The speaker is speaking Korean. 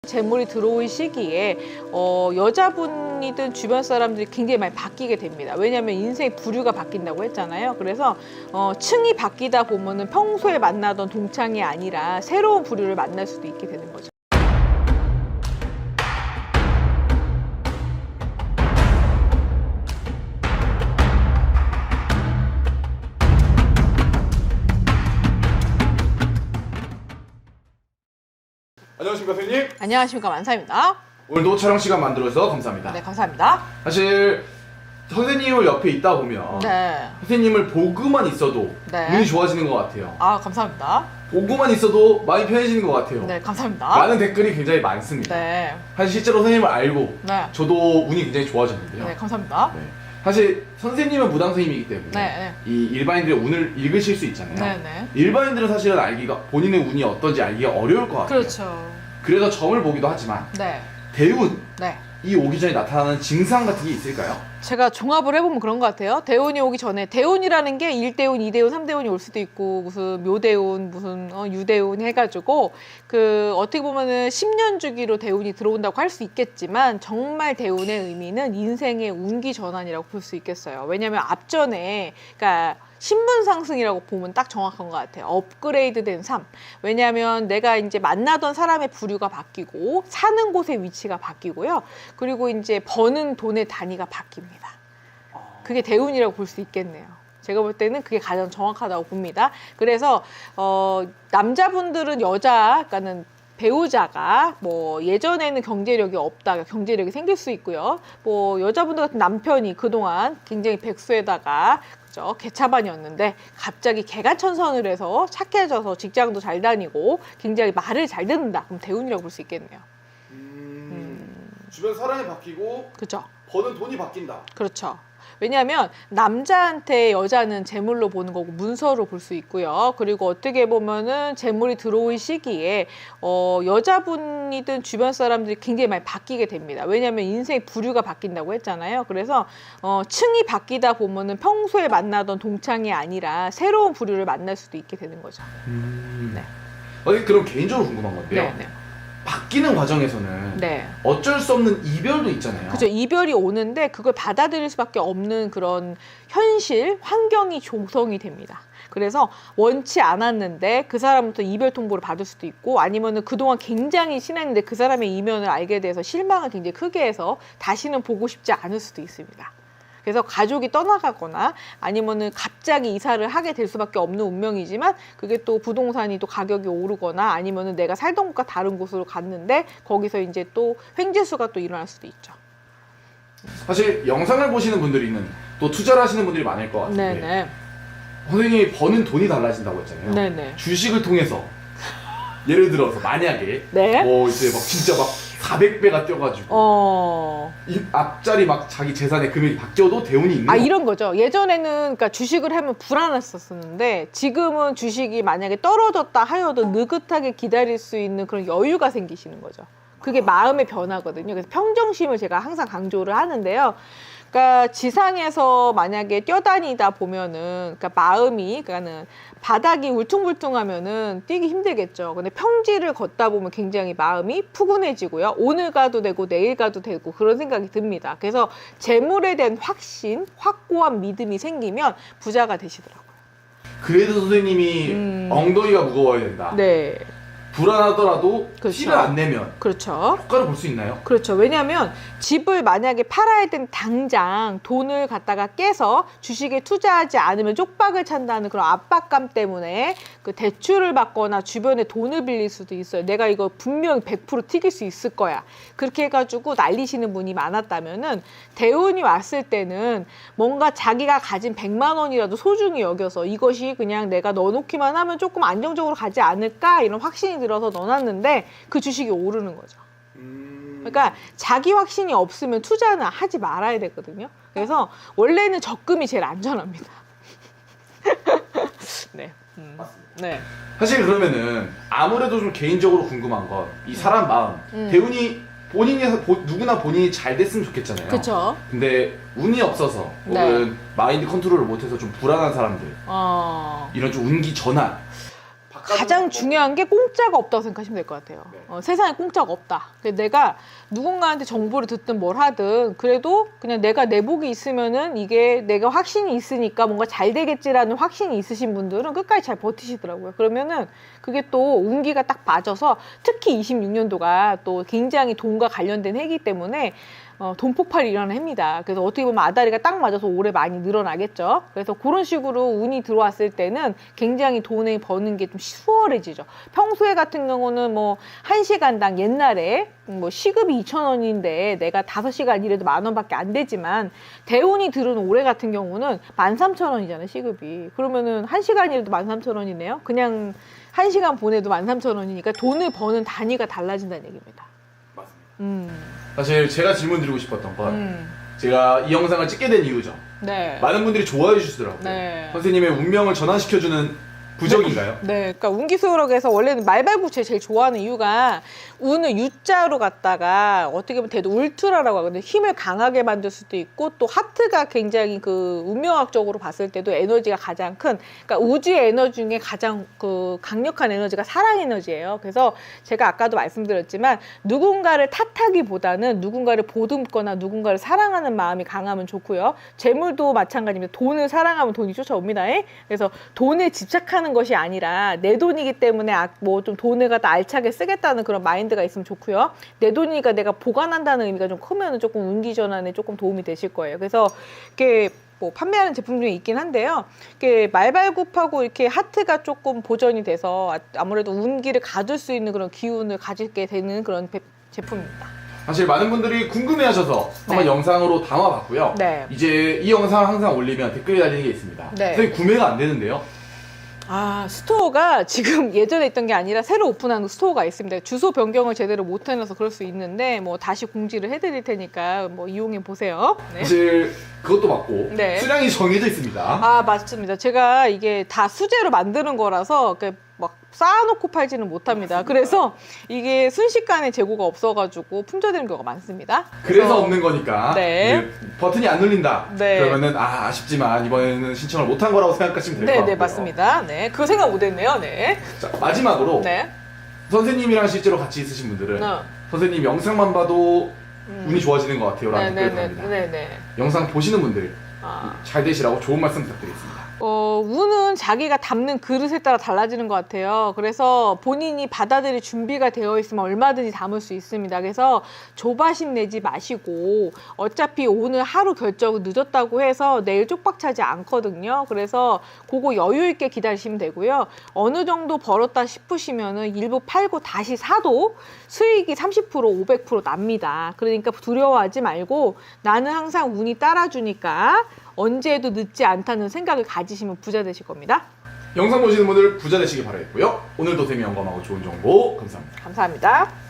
재물이 들어올 시기에 여자분이든 주변 사람들이 굉장히 많이 바뀌게 됩니다. 왜냐하면 인생의 부류가 바뀐다고 했잖아요. 그래서 층이 바뀌다 보면은 평소에 만나던 동창이 아니라 새로운 부류를 만날 수도 있게 되는 거죠. 안녕하십니까 선생님. 안녕하십니까, 만사입니다. 오늘도 촬영 시간 만들어주셔서 감사합니다. 네, 감사합니다. 사실 선생님을 옆에 있다 보면 네. 선생님을 보고만 있어도 네. 운이 좋아지는 것 같아요. 아, 감사합니다. 보고만 있어도 많이 편해지는 것 같아요. 네, 감사합니다. 많은 댓글이 굉장히 많습니다. 네. 사실 실제로 선생님을 알고 네. 저도 운이 굉장히 좋아졌는데요. 네, 감사합니다. 네. 사실 선생님은 무당선생님이기 때문에 네, 이 일반인들의 운을 읽으실 수 있잖아요. 네, 네. 일반인들은 사실은 알기가 본인의 운이 어떤지 알기가 어려울 것 같아요. 그렇죠. 그래서 점을 보기도 하지만 네. 대운 네. 이 오기 전에 나타나는 증상 같은 게 있을까요? 제가 종합을 해보면 그런 것 같아요. 대운이 오기 전에 대운이라는 게 1대운, 2대운, 3대운이 올 수도 있고 무슨 묘대운, 무슨 유대운 해가지고 어떻게 보면은 10년 주기로 대운이 들어온다고 할 수 있겠지만 정말 대운의 의미는 인생의 운기 전환이라고 볼 수 있겠어요. 왜냐하면 앞전에 그러니까 신분 상승이라고 보면 딱 정확한 것 같아요. 업그레이드된 삶. 왜냐하면 내가 이제 만나던 사람의 부류가 바뀌고 사는 곳의 위치가 바뀌고요. 그리고 이제 버는 돈의 단위가 바뀝니다. 그게 대운이라고 볼 수 있겠네요. 제가 볼 때는 그게 가장 정확하다고 봅니다. 그래서 남자분들은 그러니까는 배우자가 뭐 예전에는 경제력이 없다가 경제력이 생길 수 있고요. 뭐 여자분들 같은 남편이 그동안 굉장히 백수에다가 그죠? 개차반이었는데 갑자기 개가천선을 해서 착해져서 직장도 잘 다니고 굉장히 말을 잘 듣는다. 그럼 대운이라고 볼 수 있겠네요. 주변 사람이 바뀌고 그죠? 버는 돈이 바뀐다. 그렇죠. 왜냐하면 남자한테 여자는 재물로 보는 거고 문서로 볼 수 있고요. 그리고 어떻게 보면은 재물이 들어올 시기에 여자분이든 주변 사람들이 굉장히 많이 바뀌게 됩니다. 왜냐하면 인생의 부류가 바뀐다고 했잖아요. 그래서 층이 바뀌다 보면은 평소에 만나던 동창이 아니라 새로운 부류를 만날 수도 있게 되는 거죠. 네. 그럼 개인적으로 궁금한 건데요. 네, 네. 바뀌는 과정에서는 네. 어쩔 수 없는 이별도 있잖아요. 그죠. 이별이 오는데 그걸 받아들일 수밖에 없는 그런 현실, 환경이 조성이 됩니다. 그래서 원치 않았는데 그 사람부터 이별 통보를 받을 수도 있고 아니면은 그동안 굉장히 친했는데 그 사람의 이면을 알게 돼서 실망을 굉장히 크게 해서 다시는 보고 싶지 않을 수도 있습니다. 그래서 가족이 떠나가거나 아니면은 갑자기 이사를 하게 될 수밖에 없는 운명이지만 그게 또 부동산이 또 가격이 오르거나 아니면은 내가 살던 곳과 다른 곳으로 갔는데 거기서 이제 또 횡재수가 또 일어날 수도 있죠. 사실 영상을 보시는 분들이는 또 투자를 하시는 분들이 많을 것 같은데 네네. 선생님이 버는 돈이 달라진다고 했잖아요. 네네. 주식을 통해서 예를 들어서 만약에 네. 이제 막 진짜 막 400배가 뛰어가지고 이 앞자리 막 자기 재산의 금액이 바뀌어도 대운이 있는 거예요? 이런 거죠. 예전에는 그러니까 주식을 하면 불안했었는데 지금은 주식이 만약에 떨어졌다 하여도 느긋하게 기다릴 수 있는 그런 여유가 생기시는 거죠. 그게 마음의 변화거든요. 그래서 평정심을 제가 항상 강조를 하는데요. 그러니까 지상에서 만약에 뛰어다니다 보면은 그러니까 마음이 그러니까는 바닥이 울퉁불퉁하면은 뛰기 힘들겠죠. 근데 평지를 걷다 보면 굉장히 마음이 푸근해지고요. 오늘 가도 되고 내일 가도 되고 그런 생각이 듭니다. 그래서 재물에 대한 확신, 확고한 믿음이 생기면 부자가 되시더라고요. 그래도 선생님이 엉덩이가 무거워야 된다. 네. 불안하더라도 그렇죠. 티를 안 내면 그렇죠. 효과를 볼 수 있나요? 그렇죠. 왜냐하면 집을 만약에 팔아야 되는 당장 돈을 갖다가 깨서 주식에 투자하지 않으면 쪽박을 찬다는 그런 압박감 때문에 그 대출을 받거나 주변에 돈을 빌릴 수도 있어요. 내가 이거 분명히 100% 튀길 수 있을 거야. 그렇게 해가지고 날리시는 분이 많았다면은 대운이 왔을 때는 뭔가 자기가 가진 100만 원이라도 소중히 여겨서 이것이 그냥 내가 넣어놓기만 하면 조금 안정적으로 가지 않을까 이런 확신이 들어서 넣어놨는데 그 주식이 오르는 거죠. 그러니까 자기 확신이 없으면 투자는 하지 말아야 되거든요. 그래서 원래는 적금이 제일 안전합니다. 네. 맞습니다. 네. 사실 그러면은 아무래도 좀 개인적으로 궁금한 건 이 사람 마음 대운이 누구나 본인이 잘 됐으면 좋겠잖아요. 그렇죠. 근데 운이 없어서 혹은 마인드 컨트롤을 못해서 좀 불안한 사람들 이런 좀 운기 전환 가장 중요한 게 공짜가 없다고 생각하시면 될 것 같아요. 네. 세상에 공짜가 없다. 내가 누군가한테 정보를 듣든 뭘 하든 그래도 그냥 내가 내복이 있으면은 이게 내가 확신이 있으니까 뭔가 잘 되겠지라는 확신이 있으신 분들은 끝까지 잘 버티시더라고요. 그러면은 그게 또 운기가 딱 맞아서 특히 26년도가 또 굉장히 돈과 관련된 해이기 때문에 돈 폭발이 일어나는 해입니다. 그래서 어떻게 보면 아다리가 딱 맞아서 올해 많이 늘어나겠죠. 그래서 그런 식으로 운이 들어왔을 때는 굉장히 돈을 버는 게 좀 수월해지죠. 평소에 같은 경우는 뭐 1시간당 옛날에 뭐 시급이 2,000원인데 내가 5시간 일해도 10,000원밖에 안 되지만 대운이 들은 올해 같은 경우는 13,000원이잖아요, 시급이. 그러면은 1시간 일해도 13,000원이네요. 그냥 1시간 보내도 13,000원이니까 돈을 버는 단위가 달라진다는 얘기입니다. 맞습니다. 사실 제가 질문 드리고 싶었던 건 제가 이 영상을 찍게 된 이유죠. 네. 많은 분들이 좋아해 주시더라고요. 네. 선생님의 운명을 전환시켜주는 부적인가요? 네, 그러니까 운기수록에서 원래는 말발구체 제일 좋아하는 이유가 운을 U자로 갖다가 어떻게 보면 대도 울트라라고 하거든요. 힘을 강하게 만들 수도 있고 또 하트가 굉장히 그 운명학적으로 봤을 때도 에너지가 가장 큰, 그러니까 우주의 에너지 중에 가장 그 강력한 에너지가 사랑 에너지예요. 그래서 제가 아까도 말씀드렸지만 누군가를 탓하기보다는 누군가를 보듬거나 누군가를 사랑하는 마음이 강하면 좋고요. 재물도 마찬가지입니다. 돈을 사랑하면 돈이 쫓아옵니다. 그래서 돈에 집착하는 것이 아니라 내 돈이기 때문에 뭐 좀 돈을 갖다 알차게 쓰겠다는 그런 마인드가 있으면 좋고요. 내 돈이니까 내가 보관한다는 의미가 좀 크면은 조금 운기 전환에 조금 도움이 되실 거예요. 그래서 이렇게 뭐 판매하는 제품 중에 있긴 한데요. 이렇게 말발굽하고 이렇게 하트가 조금 보존이 돼서 아무래도 운기를 가둘 수 있는 그런 기운을 가지게 되는 그런 제품입니다. 사실 많은 분들이 궁금해하셔서 한번 네. 영상으로 담아봤고요. 네. 이제 이 영상 항상 올리면 댓글이 달리는 게 있습니다. 네. 선생님 구매가 안 되는데요. 스토어가 지금 예전에 있던 게 아니라 새로 오픈한 스토어가 있습니다. 주소 변경을 제대로 못 해놔서 그럴 수 있는데 뭐 다시 공지를 해드릴 테니까 뭐 이용해 보세요. 네. 사실 그것도 맞고 네. 수량이 정해져 있습니다. 맞습니다. 제가 이게 다 수제로 만드는 거라서 막 쌓아놓고 팔지는 못합니다. 그래서 이게 순식간에 재고가 없어가지고 품절되는 경우가 많습니다. 그래서 없는 거니까 네. 버튼이 안 눌린다. 네. 그러면은 아쉽지만 이번에는 신청을 못한 거라고 생각하시면 될 것 같고요. 네, 맞습니다. 네, 그거 생각 못했네요. 네. 자, 마지막으로 네. 선생님이랑 실제로 같이 있으신 분들은 선생님 영상만 봐도 운이 좋아지는 것 같아요 라는 댓글을 답니다. 네. 영상 보시는 분들 잘 되시라고 좋은 말씀 부탁드리겠습니다. 운은 자기가 담는 그릇에 따라 달라지는 것 같아요. 그래서 본인이 받아들일 준비가 되어 있으면 얼마든지 담을 수 있습니다. 그래서 조바심 내지 마시고 어차피 오늘 하루 결정은 늦었다고 해서 내일 쪽박차지 않거든요. 그래서 그거 여유 있게 기다리시면 되고요. 어느 정도 벌었다 싶으시면은 일부 팔고 다시 사도 수익이 30% 500% 납니다. 그러니까 두려워하지 말고 나는 항상 운이 따라주니까 언제 해도 늦지 않다는 생각을 가지시면 부자 되실 겁니다. 영상 보시는 분들 부자 되시길 바라겠고요. 오늘도 재미 영감하고 좋은 정보 감사합니다. 감사합니다.